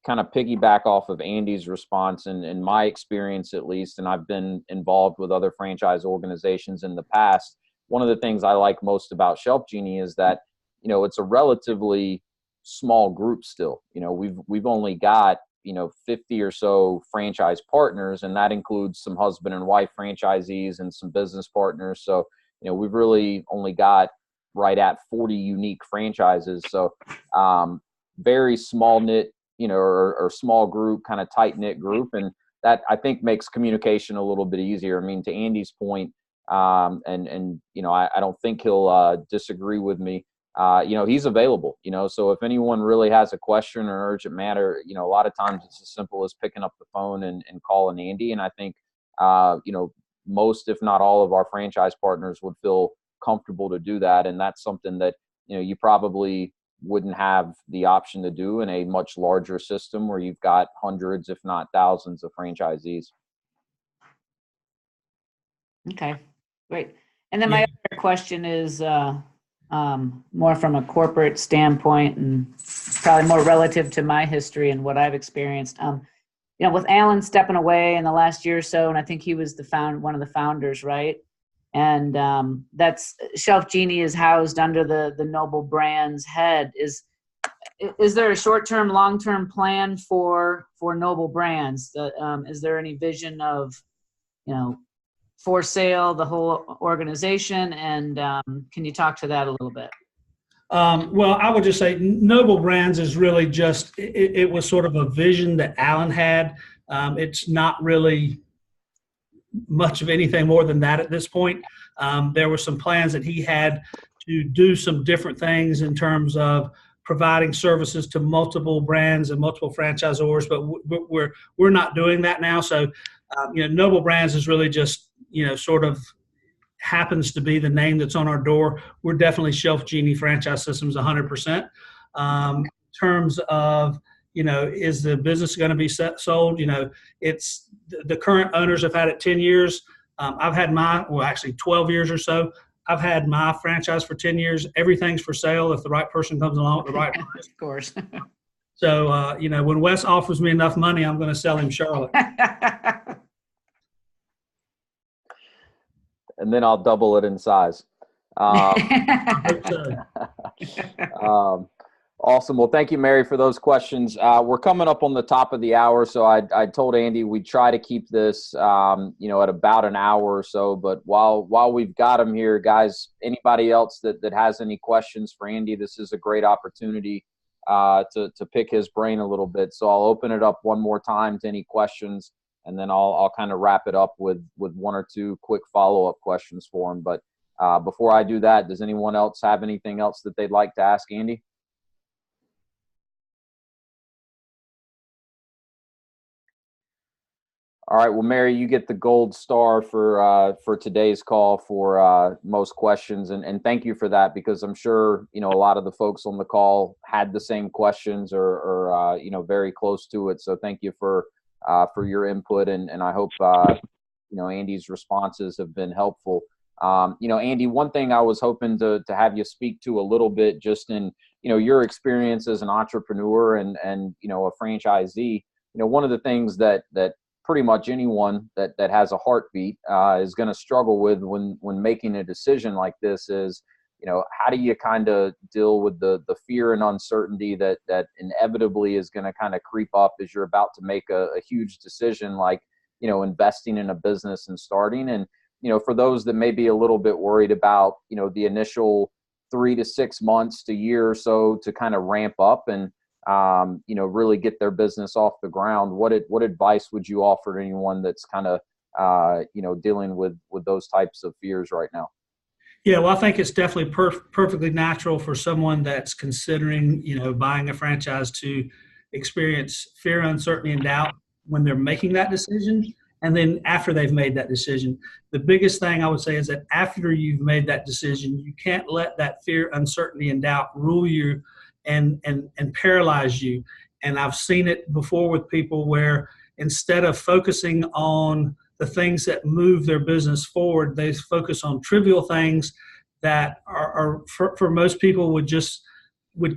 Speaker 1: kind of piggyback off of Andy's response, and in my experience at least, and I've been involved with other franchise organizations in the past, one of the things I like most about ShelfGenie is that, it's a relatively small group still. We've only got, 50 or so franchise partners, and that includes some husband and wife franchisees and some business partners. So, we've really only got right at 40 unique franchises. So, very small knit, or small group, kind of tight knit group. And that, I think, makes communication a little bit easier. I mean, to Andy's point, I don't think he'll disagree with me. He's available, so if anyone really has a question or urgent matter, a lot of times it's as simple as picking up the phone and calling Andy. And I think, most, if not all of our franchise partners would feel comfortable to do that. And that's something that, you probably wouldn't have the option to do in a much larger system where you've got hundreds, if not thousands, of franchisees.
Speaker 3: Okay, great. And then my other question is more from a corporate standpoint, and probably more relative to my history and what I've experienced. With Alan stepping away in the last year or so, and I think he was one of the founders, right? And that's ShelfGenie is housed under the Noble Brands head. Is there a short-term, long-term plan for Noble Brands? Is there any vision of, for sale, the whole organization? And can you talk to that a little bit?
Speaker 2: Well, I would just say Noble Brands is really just, it was sort of a vision that Alan had. It's not really much of anything more than that at this point. There were some plans that he had to do some different things in terms of providing services to multiple brands and multiple franchisors, but we're not doing that now. So, Noble Brands is really just, sort of happens to be the name that's on our door. We're definitely ShelfGenie Franchise Systems 100%. In terms of, is the business going to be sold? It's the current owners have had it 10 years. I've had actually 12 years or so. I've had my franchise for 10 years. Everything's for sale if the right person comes along at the right price.
Speaker 3: Of course.
Speaker 2: So, when Wes offers me enough money, I'm going to sell him Charlotte.
Speaker 1: And then I'll double it in size. Awesome. Well, thank you, Mary, for those questions. We're coming up on the top of the hour, so I told Andy we'd try to keep this, at about an hour or so. But while we've got him here, guys, anybody else that has any questions for Andy, this is a great opportunity to pick his brain a little bit. So I'll open it up one more time to any questions, and then I'll kind of wrap it up with one or two quick follow-up questions for him. But before I do that, does anyone else have anything else that they'd like to ask Andy? All right. Well, Mary, you get the gold star for today's call for most questions, and thank you for that, because I'm sure a lot of the folks on the call had the same questions or very close to it. So thank you for your input, and I hope Andy's responses have been helpful. Andy, one thing I was hoping to have you speak to a little bit, just in your experience as an entrepreneur and a franchisee. One of the things that pretty much anyone that has a heartbeat is going to struggle with when making a decision like this is, how do you kind of deal with the fear and uncertainty that inevitably is going to kind of creep up as you're about to make a huge decision, like, investing in a business and starting. And, for those that may be a little bit worried about, the initial 3 to 6 months to year or so to kind of ramp up and, really get their business off the ground. What advice would you offer to anyone that's kind of, dealing with those types of fears right now?
Speaker 2: Yeah, well, I think it's definitely perfectly natural for someone that's considering, buying a franchise to experience fear, uncertainty, and doubt when they're making that decision. And then after they've made that decision, the biggest thing I would say is that after you've made that decision, you can't let that fear, uncertainty, and doubt rule you and paralyze you. And I've seen it before with people where instead of focusing on the things that move their business forward, they focus on trivial things that are for most people would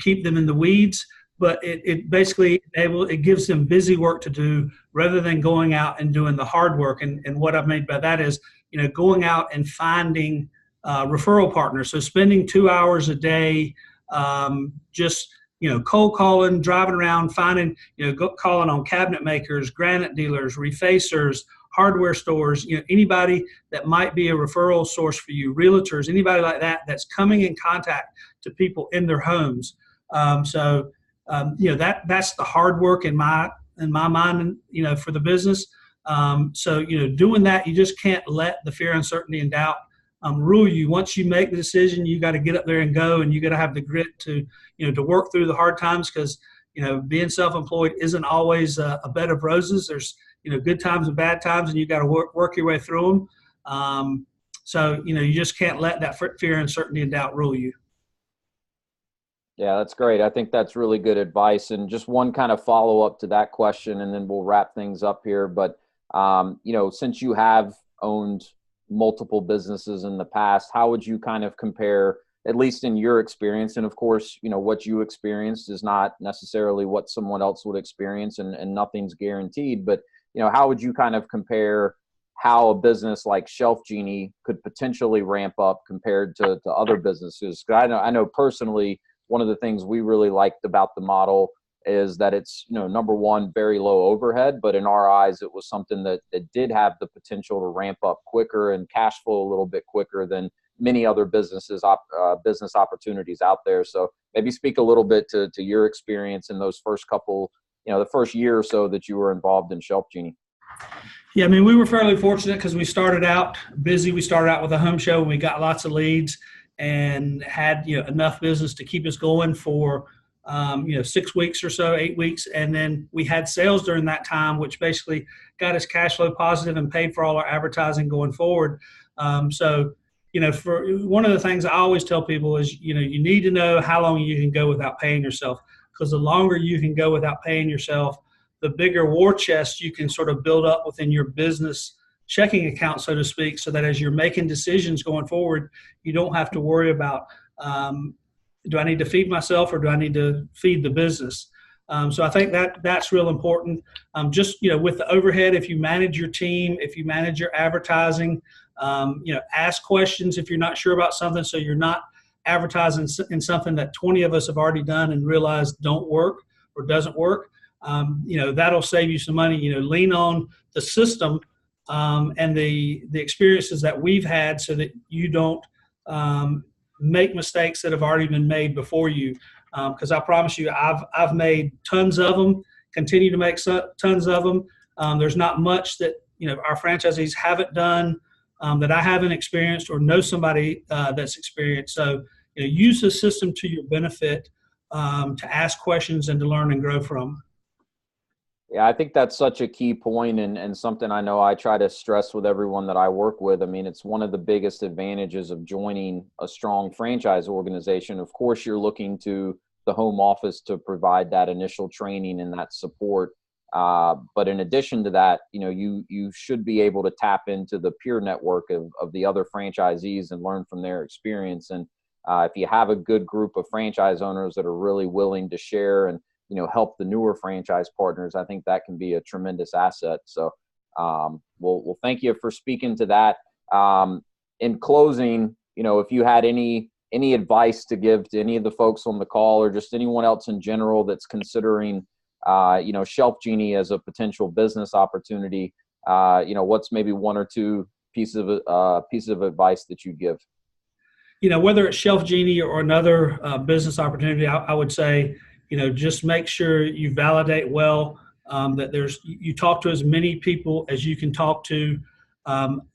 Speaker 2: keep them in the weeds. But it basically it gives them busy work to do rather than going out and doing the hard work. And what I've made by that is, going out and finding referral partners. So spending 2 hours a day, just cold calling, driving around, finding, calling on cabinet makers, granite dealers, refacers, hardware stores, anybody that might be a referral source for you, realtors, anybody like that that's coming in contact to people in their homes. That's the hard work in my mind, for the business. Doing that, you just can't let the fear, uncertainty, and doubt rule you. Once you make the decision, you got to get up there and go, and you got to have the grit to work through the hard times, because being self-employed isn't always a bed of roses. There's good times and bad times, and you got to work your way through them. You just can't let that fear, uncertainty, and doubt rule you.
Speaker 1: Yeah, that's great. I think that's really good advice. And just one kind of follow up to that question, and then we'll wrap things up here. But, since you have owned multiple businesses in the past, how would you kind of compare, at least in your experience? And of course, what you experienced is not necessarily what someone else would experience, and nothing's guaranteed. But, how would you kind of compare how a business like ShelfGenie could potentially ramp up compared to other businesses? 'Cause I know personally, one of the things we really liked about the model is that it's, number one, very low overhead, but in our eyes, it was something that did have the potential to ramp up quicker and cash flow a little bit quicker than many other business opportunities out there. So maybe speak a little bit to your experience in those first couple, the first year or so that you were involved in ShelfGenie.
Speaker 2: Yeah, I mean, we were fairly fortunate because we started out busy. We started out with a home show, and we got lots of leads and had enough business to keep us going for 6 weeks or so, 8 weeks, and then we had sales during that time, which basically got us cash flow positive and paid for all our advertising going forward. For one of the things I always tell people is you need to know how long you can go without paying yourself, because the longer you can go without paying yourself, the bigger war chest you can sort of build up within your business checking account, so to speak, so that as you're making decisions going forward, you don't have to worry about, do I need to feed myself or do I need to feed the business? So I think that's real important. With the overhead, if you manage your team, if you manage your advertising, ask questions if you're not sure about something, so you're not advertising in something that 20 of us have already done and realized don't work or doesn't work. That'll save you some money. Lean on the system and the experiences that we've had, so that you don't make mistakes that have already been made before you. Because I promise you, I've made tons of them, continue to make tons of them. There's not much that our franchisees haven't done that I haven't experienced or know somebody that's experienced. So use the system to your benefit, to ask questions and to learn and grow from.
Speaker 1: Yeah, I think that's such a key point, and something I know I try to stress with everyone that I work with. I mean, it's one of the biggest advantages of joining a strong franchise organization. Of course, you're looking to the home office to provide that initial training and that support. But in addition to that, you should be able to tap into the peer network of the other franchisees and learn from their experience. And if you have a good group of franchise owners that are really willing to share and help the newer franchise partners, I think that can be a tremendous asset. So we'll thank you for speaking to that. In closing, if you had any advice to give to any of the folks on the call, or just anyone else in general that's considering ShelfGenie as a potential business opportunity, what's maybe one or two pieces of advice that you'd give?
Speaker 2: whether it's ShelfGenie or another business opportunity, I would say, just make sure you validate well, that you talk to as many people as you can talk to.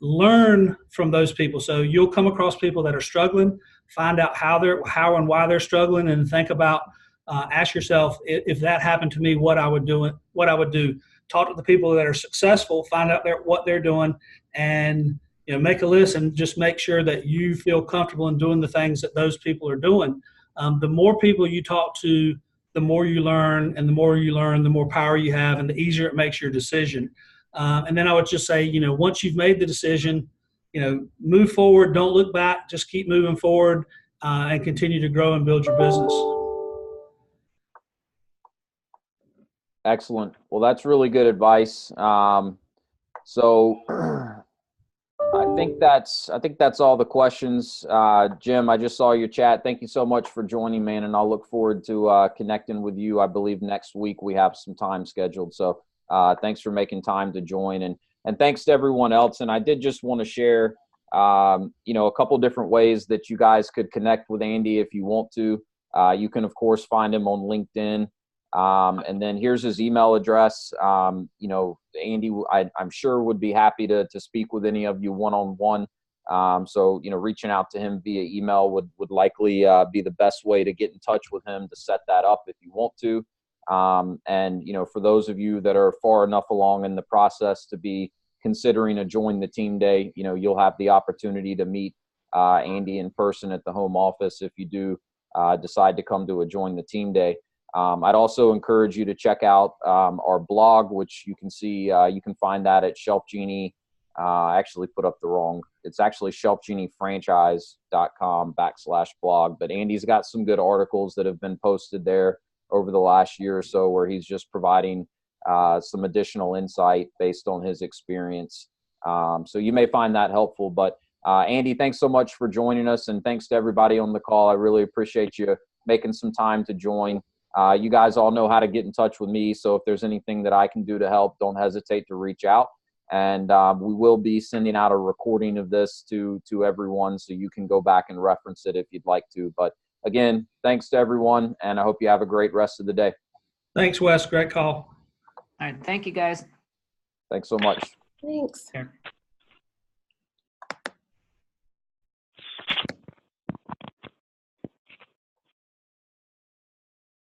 Speaker 2: Learn from those people. So you'll come across people that are struggling, find out how and why they're struggling, and think about, ask yourself, if that happened to me, what I would do. Talk to the people that are successful, find out what they're doing, and make a list and just make sure that you feel comfortable in doing the things that those people are doing. The more people you talk to, the more you learn, and the more you learn, the more power you have, and the easier it makes your decision. And then I would just say, once you've made the decision, move forward, don't look back, just keep moving forward, and continue to grow and build your business.
Speaker 1: Excellent. Well, that's really good advice. So I think that's all the questions. Jim, I just saw your chat. Thank you so much for joining, man, and I'll look forward to connecting with you. I believe next week we have some time scheduled. So thanks for making time to join, and thanks to everyone else. And I did just want to share, a couple different ways that you guys could connect with Andy if you want to. You can, of course, find him on LinkedIn. And then here's his email address. Andy, I'm sure would be happy to speak with any of you one-on-one. So, reaching out to him via email would likely be the best way to get in touch with him to set that up if you want to. And, for those of you that are far enough along in the process to be considering a join the team day, you'll have the opportunity to meet Andy in person at the home office if you do decide to come to a join the team day. I'd also encourage you to check out our blog, which you can see, you can find that at ShelfGenie. I actually put up it's actually ShelfGenieFranchise.com/blog. But Andy's got some good articles that have been posted there over the last year or so, where he's just providing some additional insight based on his experience. So you may find that helpful. But Andy, thanks so much for joining us, and thanks to everybody on the call. I really appreciate you making some time to join. You guys all know how to get in touch with me, so if there's anything that I can do to help, don't hesitate to reach out. And we will be sending out a recording of this to everyone, so you can go back and reference it if you'd like to. But again, thanks to everyone, and I hope you have a great rest of the day.
Speaker 2: Thanks, Wes. Great call.
Speaker 3: All right. Thank you, guys.
Speaker 1: Thanks so much.
Speaker 4: Thanks.
Speaker 3: Here.